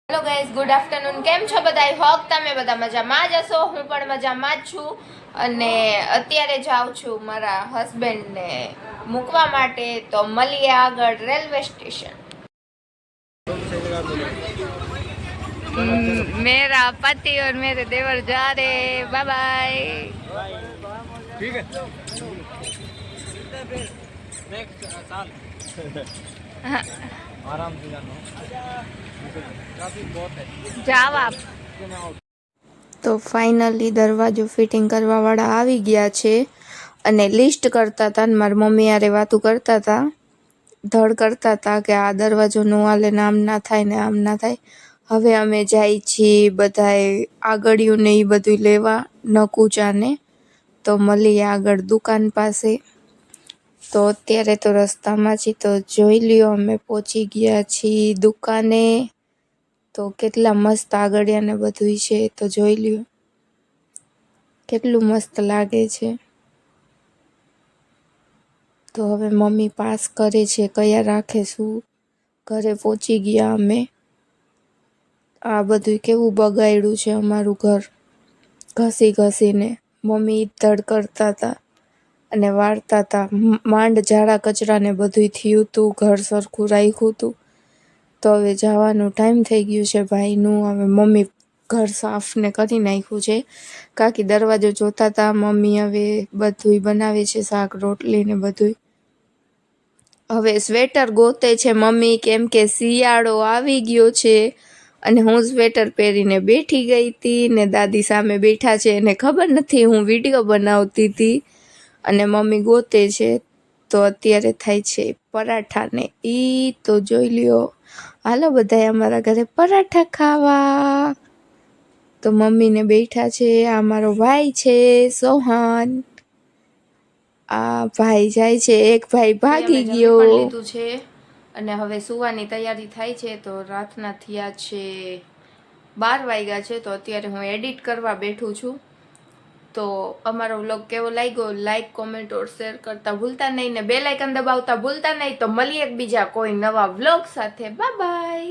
Hello guys, good afternoon. કેમ છો બધા? હોપ તમે બધા મજામાં જ હશો. હું પણ મજામાં જ છું અને અત્યારે જાઉં છું મારા હસબન્ડને મૂકવા માટે. તો મળીએ આગળ રેલવે સ્ટેશન. मेरा पति और मेरे देवर जा रहे. Bye bye. ठीक है. आराम से जाना. ट्रैफिक बहुत है. जाओ आप. તો ફાઇનલી દરવાજો ફિટિંગ કરવાવાળા આવી ગયા છે અને લિસ્ટ કરતા હતા. મારી મમ્મી યારે વાતું કરતા હતા, ધડ કરતા હતા કે આ દરવાજો નો હાલે ને આમ ના થાય ને આમ ના થાય. હવે અમે જાય છીએ બધાએ આગળિયું ને એ બધું લેવા નકુચાને. તો મળીએ આગળ દુકાન પાસે. તો અત્યારે તો રસ્તામાં છીએ. તો જોઈ લ્યો અમે પહોંચી ગયા છીએ દુકાને. તો કેટલા મસ્ત આગળિયા ને બધું છે. તો જોઈ લ્યો કેટલું મસ્ત લાગે છે. તો હવે મમ્મી પાસ કરે છે કયા રાખે શું. ઘરે પહોંચી ગયા અમે. આ બધું કેવું બગાડ્યું છે અમારું ઘર ઘસી ઘસીને. મમ્મી ધડ કરતા હતા અને વાળતા હતા. માંડ ઝાડા કચરા ને બધું થયું હતું. ઘર સરખું રાખ્યું હતું. તો હવે જવાનું ટાઈમ થઈ ગયું છે ભાઈનું. હવે મમ્મી ઘર સાફ ને કરી નાખ્યું છે. કાકી દરવાજો જોતા હતા. મમ્મી હવે બધું બનાવે છે, શાક રોટલી ને બધું. હવે સ્વેટર ગોતે છે મમ્મી, કેમ કે શિયાળો આવી ગયો છે. અને હું સ્વેટર પહેરીને બેઠી ગઈ હતી ને દાદી સામે બેઠા છે. એને ખબર નથી હું વિડીયો બનાવતી હતી અને મમ્મી ગોતે છે. તો અત્યારે થાય છે પરાઠા ને ઈ. તો જોઈ લ્યો. હાલો બધાય અમારા ઘરે પરાઠા ખાવા. તો મમ્મીને બેઠા છે. આ મારો ભાઈ છે સોહન. આ ભાઈ જાય છે. એક ભાઈ ભાગી ગયો. લીધું છે અને હવે સુવાની તૈયારી થાય છે. તો રાતના થયા છે 12 વાગ્યા છે. તો અત્યારે હું એડિટ કરવા બેઠું છું. તો અમારો વ્લોગ કેવો લાગ્યો લાઈક કોમેન્ટ ઓર શેર કરતા ભૂલતા નહીં ને બેલ આઇકન દબાવતા ભૂલતા નહીં. તો મળીએ બીજા કોઈ નવા વ્લોગ સાથે. Bye bye.